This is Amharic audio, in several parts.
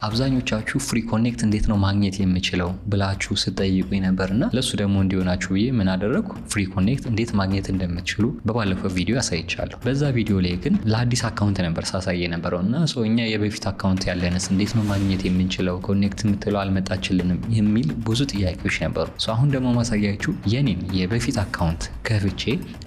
አብዛኞቻችሁ ፍሪ ኮኔክት እንዴት ነው ማግኘት የምችለው ብላችሁ ስትጠይቁኝ ነበርና ለሱ ደግሞ እንዲሆናችሁ ብዬ ምን አደረግኩ ፍሪ ኮኔክት እንዴት ማግኘት እንደምትችሉ በባለፈው ቪዲዮ ያሳይቻለሁ። በዛ ቪዲዮ ላይ ግን ለአዲስ አካውንት ነበር ሳሳየ ነበረውና እኛ የበፊት አካውንት ያለንስ እንዴት ነው ማግኘት የምንችለው ኮኔክት የምትለው አልመጣችልንም የሚል ብዙ ጥያቄዎች ነበሩ። አሁን ደግሞ ማሳያችሁ የኔን የበፊት አካውንት ከፍቼ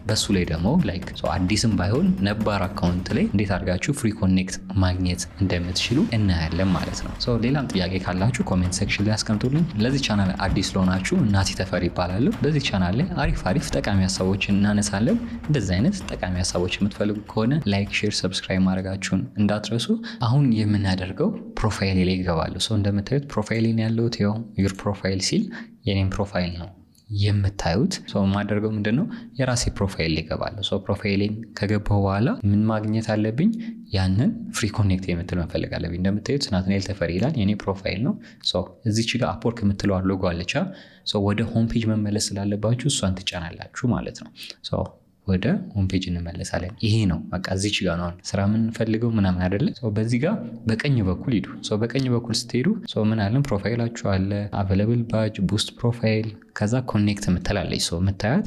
በሱ ላይ ደግሞ ላይክ አዲስም ባይሆን ነባር አካውንት ላይ እንዴት አድርጋችሁ ፍሪ ኮኔክት ማግኘት እንደምትችሉ እናያለን ማለት ነው። ሌላም ጥያቄ ካላችሁ ኮሜንት ሴክሽን ላይ አስቀምጡልኝ። ለዚህ ቻናል አዲስ ለሆናችሁ እናቲ ተፈሪ ይባላል። በዚህ ቻናል ላይ አሪፍ ጠቃሚ ሀሳቦችን እናነሳለን። እንደዚህ አይነት ጠቃሚ ሀሳቦች የምትፈልጉ ከሆነ ላይክ፣ ሼር፣ ሰብስክራይብ ማድረጋችሁን እንዳትረሱ። አሁን የምናደርገው ፕሮፋይል ላይ ይገባሉ። እንደምታዩት ፕሮፋይልን ያለውት ይኸው ዩር ፕሮፋይል ሲል የኔም ፕሮፋይል ነው የምታዩት። የማደርገው ምንድነው የራሴ ፕሮፋይል ላይ እገባለሁ። ፕሮፋይሌን ከገባሁ በኋላ ምን ማግኘት አለብኝ? ያንን ፍሪ ኮኔክት የምትል መፈለግ አለብኝ። እንደምታዩት ናትናኤል ተፈሪ ይላል የኔ ፕሮፋይል ነው። እዚች ጋር አፕወርክ የምትለው ሎጎ አለች። ወደ ሆም ፔጅ መመለስ ስላለባችሁ እሷን ትጫናላችሁ ማለት ነው። ወደ ሆም ፔጅ እንመለሳለን። ይሄ ነው በቃ እዚች ጋር ነው ስራ የምንፈልገው ምናምን አይደለ። በዚህ ጋር በቀኝ በኩል ሂዱ። በቀኝ በኩል ስትሄዱ ምን አለን? ፕሮፋይላችሁ አለ፣ አቬለብል ባጅ፣ ቡስት ፕሮፋይል፣ ከዛ ኮኔክት የምትላለች የምታያት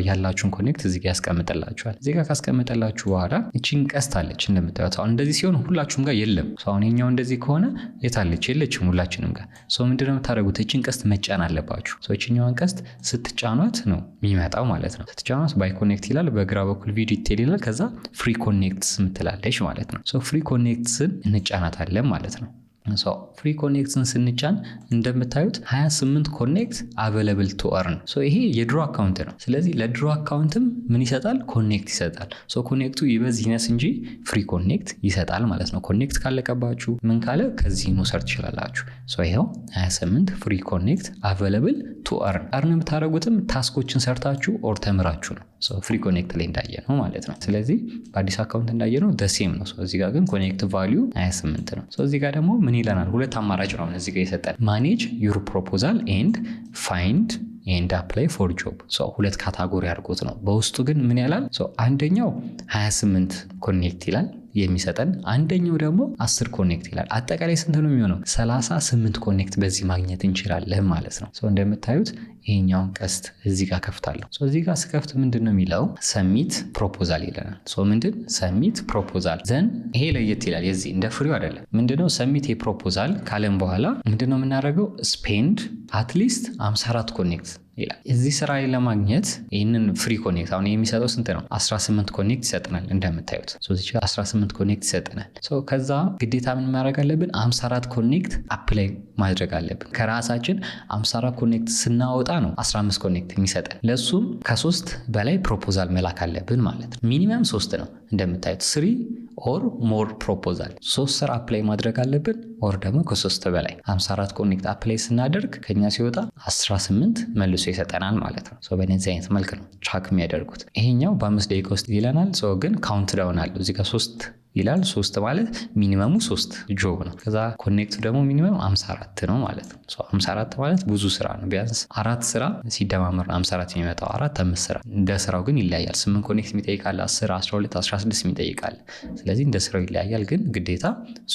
ያላችሁን ኮኔክት እዚህ ጋር ያስቀምጥላችኋል። እዚህ ጋር ካስቀምጠላችሁ በኋላ እቺን ቀስት አለች እንደምታዩት። አሁን እንደዚህ ሲሆን ሁላችሁም ጋር የለም። አሁን የኛው እንደዚህ ከሆነ የታለች? የለችም ሁላችንም ጋር። ምንድነው የምታደርጉት? እቺን ቀስት መጫን አለባችሁ። እቺኛዋን ቀስት ስትጫኗት ነው የሚመጣው ማለት ነው። ስትጫኗት ባይ ኮኔክት ይላል፣ በግራ በኩል ቪዲዮ ዲቴል ይላል፣ ከዛ ፍሪ ኮኔክትስ የምትላለች ማለት ነው። ፍሪ ኮኔክትስን እንጫናታለን ማለት ነው። ፍሪ ኮኔክትን ስንጫን እንደምታዩት 28 ኮኔክት አቬለብል ቱ እርን። ይሄ የድሮ አካውንት ነው። ስለዚህ ለድሮ አካውንትም ምን ይሰጣል? ኮኔክት ይሰጣል። ኮኔክቱ ይበዝ ይነስ እንጂ ፍሪ ኮኔክት ይሰጣል ማለት ነው። ኮኔክት ካለቀባችሁ ምን ካለ ከዚህ መውሰድ ትችላላችሁ። ይኸው 28 ፍሪ ኮኔክት አቬለብል ቱ እርን። እርን የምታደርጉትም ታስኮችን ሰርታችሁ ኦር ተምራችሁ ነው። ፍሪ ኮኔክት ላይ እንዳየ ነው ማለት ነው። ስለዚህ በአዲስ አካውንት እንዳየ ነው ደሴም ነው። እዚህ ጋር ግን ኮኔክት ቫሊዩ 28 ነው። እዚህ ጋር ደግሞ ምን ይለናል? ሁለት አማራጭ ነው እዚህ ጋር የሰጠን። ማኔጅ ዩር ፕሮፖዛል ኤንድ ፋይንድ ኤንድ አፕላይ ፎር ጆብ። ሁለት ካታጎሪ አድርጎት ነው። በውስጡ ግን ምን ያላል? አንደኛው 28 ኮኔክት ይላል የሚሰጠን፣ አንደኛው ደግሞ 10 ኮኔክት ይላል። አጠቃላይ ስንት ነው የሚሆነው? 38 ኮኔክት በዚህ ማግኘት እንችላለን ማለት ነው። እንደምታዩት ይሄኛውን ቀስት እዚህ ጋር ከፍታለሁ። እዚህ ጋር ስከፍት ምንድን ነው የሚለው? ሰሚት ፕሮፖዛል ይለናል። ምንድን ሰሚት ፕሮፖዛል ዘን ይሄ ለየት ይላል። የዚህ እንደ ፍሪው አይደለም። ምንድነው ሰሚት የፕሮፖዛል ካለም በኋላ ምንድነው የምናደርገው? ስፔንድ አትሊስት 54 ኮኔክት ይላል። እዚህ ስራ ላይ ለማግኘት ይህንን ፍሪ ኮኔክት አሁን የሚሰጠው ስንት ነው? 18 ኮኔክት ይሰጠናል እንደምታዩት። እዚህ 18 ኮኔክት ይሰጠናል። ከዛ ግዴታ ምን ማድረግ አለብን? 54 ኮኔክት አፕላይ ማድረግ አለብን። ከራሳችን 54 ኮኔክት ስናወጣ ነው 15 ኮኔክት የሚሰጠን። ለሱም ከ3 በላይ ፕሮፖዛል መላክ አለብን ማለት ነው። ሚኒመም 3 ነው እንደምታዩት 3 ኦር ሞር ፕሮፖዛል 3 ስራ አፕላይ ማድረግ አለብን። ኦር ደግሞ ከ3 በላይ 54 ኮኔክት አፕላይ ስናደርግ ከኛ ሲወጣ 18 መልሶ ይሰጠናል ማለት ነው። በነዚህ አይነት መልክ ነው ትራክ የሚያደርጉት። ይሄኛው በ5 ደቂቃ ውስጥ ይለናል። ግን ካውንት ዳውን አለው እዚህ ጋር 3 ይላል። 3 ማለት ሚኒመሙ 3 ጆብ ነው። ከዛ ኮኔክቱ ደግሞ ሚኒመም 54 ነው ማለት ነው። 54 ማለት ብዙ ስራ ነው። ቢያንስ 4 ስራ ሲደማመር 54 የሚመጣው 5 ስራ። እንደ ስራው ግን ይለያያል። 8 ኮኔክት የሚጠይቃል፣ 10፣ 12፣ 16 የሚጠይቃል። ስለዚህ እንደ ስራው ይለያያል። ግን ግዴታ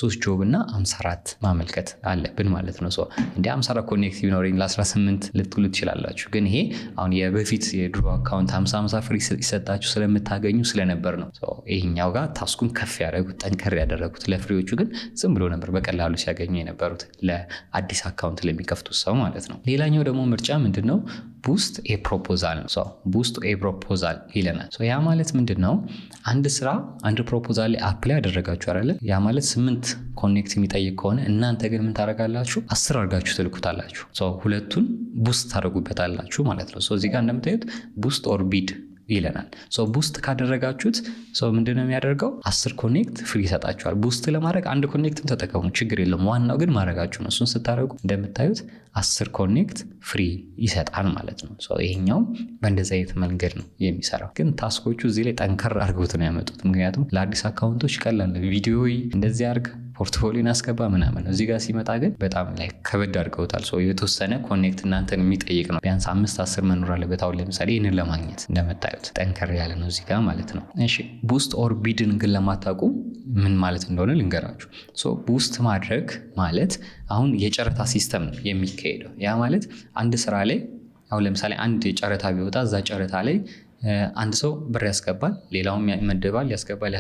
3 ጆብ እና 54 ማመልከት አለብን ማለት ነው። እንደ 54 ኮኔክት ቢኖረኝ ለ18 ልትሉ ትችላላችሁ። ግን ይሄ አሁን የበፊት የድሮ አካውንት 50 ፍሪ ይሰጣችሁ ስለምታገኙ ስለነበር ነው። ይሄኛው ጋር ታስኩን ከፍ ያደረጉት ጠንከር ያደረጉት። ለፍሪዎቹ ግን ዝም ብሎ ነበር በቀላሉ ሲያገኙ የነበሩት ለአዲስ አካውንት ለሚከፍቱት ሰው ማለት ነው። ሌላኛው ደግሞ ምርጫ ምንድነው? ቡስት ኤ ፕሮፖዛል ነው። ቡስት ኤ ፕሮፖዛል ይለናል። ያ ማለት ምንድነው? አንድ ስራ አንድ ፕሮፖዛል ላይ አፕላይ ያደረጋችሁ አይደለ? ያ ማለት 8 ኮኔክት የሚጠይቅ ከሆነ እናንተ ግን ምን ታደርጋላችሁ? 10 አድርጋችሁ ትልኩታላችሁ። ሁለቱን ቡስት ታደርጉበታላችሁ ማለት ነው። እዚህ ጋር እንደምታዩት ቡስት ኦር ቢድ ይለናል። ቡስት ካደረጋችሁት ምንድነው የሚያደርገው? 10 ኮኔክት ፍሪ ይሰጣችኋል። ቡስት ለማድረግ አንድ ኮኔክትም ተጠቀሙ፣ ችግር የለም። ዋናው ግን ማድረጋችሁ ነው። እሱን ስታደርጉ እንደምታዩት 10 ኮኔክት ፍሪ ይሰጣል ማለት ነው። ይሄኛው በእንደዚህ አይነት መንገድ ነው የሚሰራው። ግን ታስኮቹ እዚህ ላይ ጠንከር አድርገውት ነው ያመጡት። ምክንያቱም ለአዲስ አካውንቶች ቀላል ቪዲዮ እንደዚህ አድርግ ፖርትፎሊዮን አስገባ ምናምን። እዚህ ጋር ሲመጣ ግን በጣም ላይ ከበድ አድርገውታል። የተወሰነ ኮኔክት እናንተን የሚጠይቅ ነው። ቢያንስ 5-10 መኖር አለበት። አሁን ለምሳሌ ይህንን ለማግኘት እንደምታዩት ጠንከር ያለ ነው እዚህ ጋር ማለት ነው። እሺ ቡስት ኦር ቢድን ግን ለማታውቁ ምን ማለት እንደሆነ ልንገራችሁ። ቡስት ማድረግ ማለት አሁን የጨረታ ሲስተም ነው የሚካሄደው። ያ ማለት አንድ ስራ ላይ አሁን ለምሳሌ አንድ ጨረታ ቢወጣ እዛ ጨረታ ላይ አንድ ሰው ብር ያስገባል፣ ሌላውም ይመደባል፣ ያስገባል።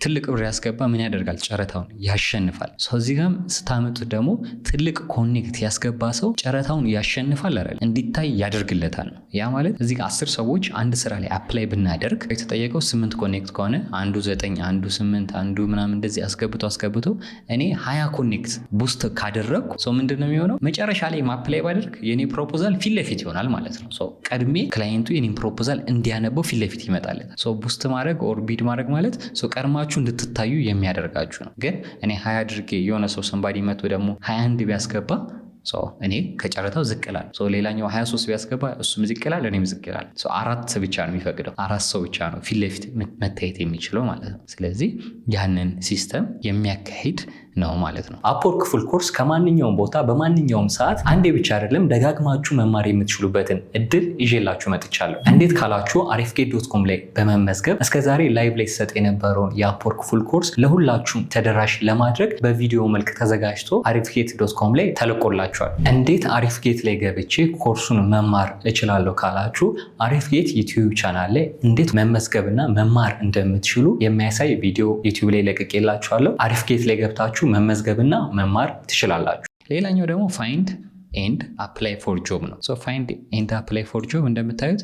ትልቅ ብር ያስገባ ምን ያደርጋል? ጨረታውን ያሸንፋል። እዚህ ጋም ስታመጡት ደግሞ ትልቅ ኮኔክት ያስገባ ሰው ጨረታውን ያሸንፋል አይደል? እንዲታይ ያደርግለታል ነው። ያ ማለት እዚህ ጋር 10 ሰዎች አንድ ስራ ላይ አፕላይ ብናደርግ የተጠየቀው 8 ኮኔክት ከሆነ አንዱ 9 አንዱ 8 አንዱ ምናምን እንደዚህ አስገብቶ እኔ 20 ኮኔክት ቡስት ካደረግኩ ምንድን ነው የሚሆነው? መጨረሻ ላይ አፕላይ ባደርግ የኔ ፕሮፖዛል ፊት ለፊት ይሆናል ማለት ነው። ቀድሜ ክላይንቱ የኔ ፕሮፖዛል እንዲያነበው ፊት ለፊት ይመጣለታል። ቡስት ማድረግ ኦር ቢድ ማድረግ ማለት ቀድማችሁ እንድትታዩ የሚያደርጋችሁ ነው። ግን እኔ 20 አድርጌ የሆነ ሰው ሰንባዲ መጥቶ ደግሞ 21 ቢያስገባ እኔ ከጨረታው ዝቅ እላለሁ። ሌላኛው 23 ቢያስገባ እሱም ዝቅ ይላል፣ እኔም ዝቅ እላለሁ። 4 ብቻ ነው የሚፈቅደው። 4 ሰው ብቻ ነው ፊት ለፊት መታየት የሚችለው ማለት ነው። ስለዚህ ያንን ሲስተም የሚያካሂድ ነው ማለት ነው። አፕወርክ ፉል ኮርስ ከማንኛውም ቦታ በማንኛውም ሰዓት አንዴ ብቻ አይደለም ደጋግማችሁ መማር የምትችሉበትን እድል ይዤላችሁ መጥቻለሁ። እንዴት ካላችሁ arifgate.com ላይ በመመዝገብ እስከዛሬ ላይቭ ላይ ሲሰጥ የነበረውን የአፕወርክ ፉል ኮርስ ለሁላችሁም ተደራሽ ለማድረግ በቪዲዮ መልክ ተዘጋጅቶ arifgate.com ላይ ተለቆላችኋል። እንዴት arifgate ላይ ገብቼ ኮርሱን መማር እችላለሁ ካላችሁ arifgate ዩቲዩብ ቻናል ላይ እንዴት መመዝገብና መማር እንደምትችሉ የሚያሳይ ቪዲዮ ዩቲዩብ ላይ ለቅቄላችኋለሁ። arifgate ላይ ገብታችሁ መመዝገብና መማር ትችላላችሁ። ሌላኛው ደግሞ ፋይንድ ኤንድ አፕላይ ፎር ጆብ ነው። ፋይንድ ኤንድ አፕላይ ፎር ጆብ እንደምታዩት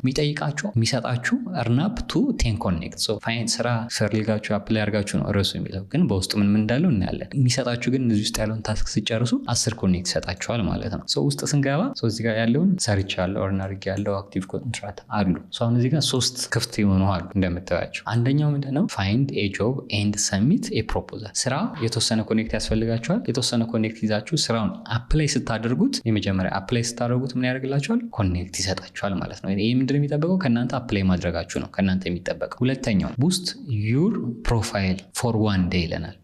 የሚሰጣችሁ እርናፕ ቱ 10 ኮኔክት። ፋይንድ ስራ ፈልጋችሁ አፕላይ አድርጋችሁ ነው ርዕሱ የሚለው፣ ግን በውስጡ ምን እንዳለው እናያለን። የሚሰጣችሁ ግን እዚህ ውስጥ ያለውን ታስክ ሲጨርሱ 10 ኮኔክት ይሰጣችኋል ማለት ነው። ውስጥ ስንገባ እዚህ ጋር ያለውን ሰርቻለሁ፣ ኦርን አድርጌያለሁ፣ አክቲቭ ኮንትራት አሉ። አሁን እዚህ ጋር 3 ክፍት የሆኑ አሉ እንደምታዩቸው። አንደኛው ምንድነው? ፋይንድ ኤ ጆብ ኤንድ ሰሚት ኤ ፕሮፖዛል። ስራ የተወሰነ ኮኔክት ያስፈልጋችኋል። የተወሰነ ኮኔክት ይዛችሁ ስራውን አፕላይ ስታደርጉት የመጀመሪያ አፕላይ ስታደርጉት ምን ያደርግላችኋል? ኮኔክት ይሰጣችኋል ማለት ነው። ይህ ምንድን የሚጠበቀው? ከእናንተ አፕላይ ማድረጋችሁ ነው ከእናንተ የሚጠበቀው። ሁለተኛው ቡስት ዩር ፕሮፋይል ፎር 1 ዴይ ይለናል።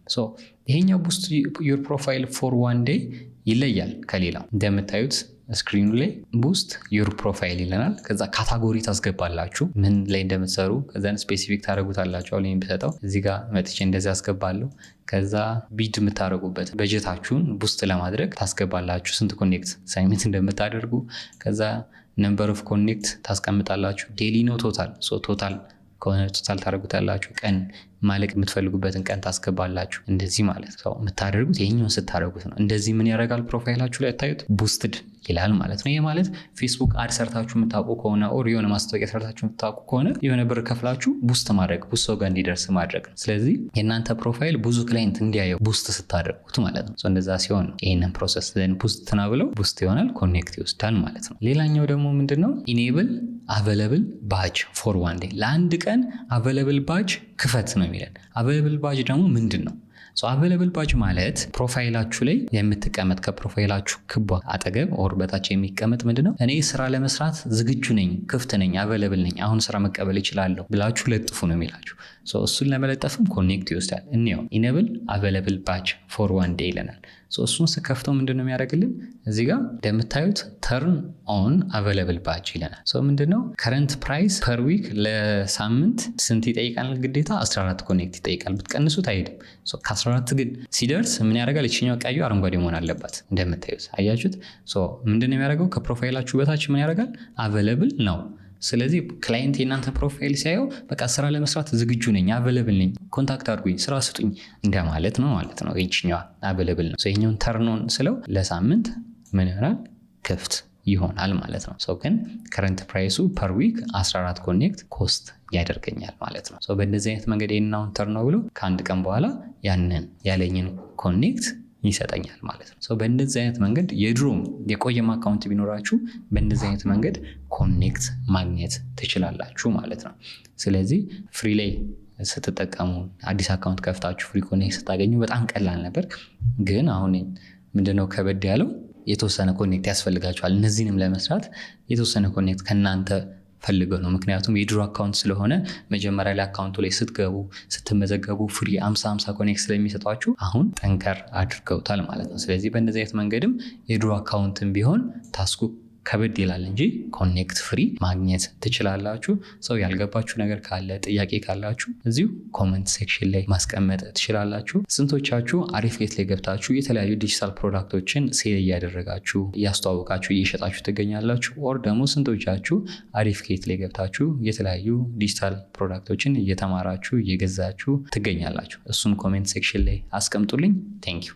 ይሄኛው ቡስት ዩር ፕሮፋይል ፎር 1 ዴይ ይለያል ከሌላው። እንደምታዩት ስክሪኑ ላይ ቡስት ዩር ፕሮፋይል ይለናል። ከዛ ካታጎሪ ታስገባላችሁ ምን ላይ እንደምትሰሩ፣ ከዛን ስፔሲፊክ ታደርጉታላችሁ። አሁን የሚሰጠው እዚህ ጋር መጥቼ እንደዚህ አስገባለሁ። ከዛ ቢድ የምታደርጉበት በጀታችሁን ቡስት ለማድረግ ታስገባላችሁ፣ ስንት ኮኔክት ሳይመንት እንደምታደርጉ። ከዛ ነምበር ኦፍ ኮኔክት ታስቀምጣላችሁ። ዴሊ ነው ቶታል። ቶታል ከሆነ ቶታል ታደርጉታላችሁ። ቀን ማለቅ የምትፈልጉበትን ቀን ታስገባላችሁ። እንደዚህ ማለት ነው የምታደርጉት። ይሄኛውን ስታደርጉት ነው እንደዚህ ምን ያደርጋል? ፕሮፋይላችሁ ላይ ታዩት ቡስትድ ይላል ማለት ነው። ይሄ ማለት ፌስቡክ አድ ሰርታችሁ የምታውቁ ከሆነ ኦር የሆነ ማስታወቂያ ሰርታችሁ የምታውቁ ከሆነ የሆነ ብር ከፍላችሁ ቡስት ማድረግ፣ ብዙ ሰው ጋር እንዲደርስ ማድረግ ነው። ስለዚህ የእናንተ ፕሮፋይል ብዙ ክላይንት እንዲያየው ቡስት ስታደርጉት ማለት ነው። እንደዛ ሲሆን ነው ይህንን ፕሮሰስ ቡስት ና ብለው ቡስት ይሆናል፣ ኮኔክት ይወስዳል ማለት ነው። ሌላኛው ደግሞ ምንድነው? ኢኔብል አቬለብል ባጅ ፎር 1 ዴይ። ለአንድ ቀን አቬለብል ባጅ ክፈት ነው የሚለን። አቬለብል ባጅ ደግሞ ምንድን ነው? አቬለብል ባጅ ማለት ፕሮፋይላችሁ ላይ የምትቀመጥ ከፕሮፋይላችሁ ክቧ አጠገብ ኦር በታች የሚቀመጥ ምንድነው? እኔ ስራ ለመስራት ዝግጁ ነኝ፣ ክፍት ነኝ፣ አቬለብል ነኝ፣ አሁን ስራ መቀበል ይችላለሁ ብላችሁ ለጥፉ ነው የሚላችሁ። እሱን ለመለጠፍም ኮኔክት ይወስዳል። እኒው ኢኔብል አቬለብል ባጅ ፎር 1 ዴይ ይለናል። እሱን ስከፍተው ምንድነው የሚያደርግልን? እዚህ ጋር እንደምታዩት ተርን ኦን አቬለብል ባጅ ይለናል። ምንድነው? ከረንት ፕራይስ ፐር ዊክ ለሳምንት ስንት ይጠይቃል? ግዴታ 14 ኮኔክት ይጠይቃል። ብትቀንሱት አይሄድም። ከ14 ግን ሲደርስ ምን ያደርጋል? ይችኛው ቀዩ አረንጓዴ መሆን አለባት። እንደምታዩት አያችሁት? ምንድነው የሚያደርገው? ከፕሮፋይላችሁ በታች ምን ያደርጋል? አቬለብል ነው። ስለዚህ ክላይንት የእናንተ ፕሮፋይል ሲያየው በቃ ስራ ለመስራት ዝግጁ ነኝ፣ አቬለብል ነኝ፣ ኮንታክት አድርጉኝ፣ ስራ ስጡኝ እንደማለት ነው ማለት ነው። ይችኛዋ አቬለብል ነው። ይሄኛውን ተርኖን ስለው ለሳምንት ምን ይሆናል? ክፍት ይሆናል ማለት ነው። ግን ከረንት ፕራይሱ ፐር ዊክ 14 ኮኔክት ኮስት ያደርገኛል ማለት ነው። በእንደዚህ አይነት መንገድ ይህናውን ተርኖ ብሎ ከአንድ ቀን በኋላ ያንን ያለኝን ኮኔክት ይሰጠኛል ማለት ነው። በእንደዚህ አይነት መንገድ የድሮም የቆየም አካውንት ቢኖራችሁ በእንደዚህ አይነት መንገድ ኮኔክት ማግኘት ትችላላችሁ ማለት ነው። ስለዚህ ፍሪ ላይ ስትጠቀሙ አዲስ አካውንት ከፍታችሁ ፍሪ ኮኔክት ስታገኙ በጣም ቀላል ነበር። ግን አሁን ምንድነው ከበድ ያለው? የተወሰነ ኮኔክት ያስፈልጋችኋል። እነዚህንም ለመስራት የተወሰነ ኮኔክት ከእናንተ ፈልገው ነው። ምክንያቱም የድሮ አካውንት ስለሆነ መጀመሪያ ላይ አካውንቱ ላይ ስትመዘገቡ ፍሪ 50 ኮኔክት ስለሚሰጧችሁ አሁን ጠንከር አድርገውታል ማለት ነው። ስለዚህ በእንደዚህ አይነት መንገድም የድሮ አካውንትም ቢሆን ታስኩ ከበድ ይላል እንጂ ኮኔክት ፍሪ ማግኘት ትችላላችሁ። ሰው ያልገባችሁ ነገር ካለ ጥያቄ ካላችሁ እዚሁ ኮመንት ሴክሽን ላይ ማስቀመጥ ትችላላችሁ። ስንቶቻችሁ አሪፍጌት ላይ ገብታችሁ የተለያዩ ዲጂታል ፕሮዳክቶችን ሴል እያደረጋችሁ እያስተዋወቃችሁ እየሸጣችሁ ትገኛላችሁ? ኦር ደግሞ ስንቶቻችሁ አሪፍጌት ላይ ገብታችሁ የተለያዩ ዲጂታል ፕሮዳክቶችን እየተማራችሁ እየገዛችሁ ትገኛላችሁ? እሱን ኮሜንት ሴክሽን ላይ አስቀምጡልኝ። ቴንክ ዩ።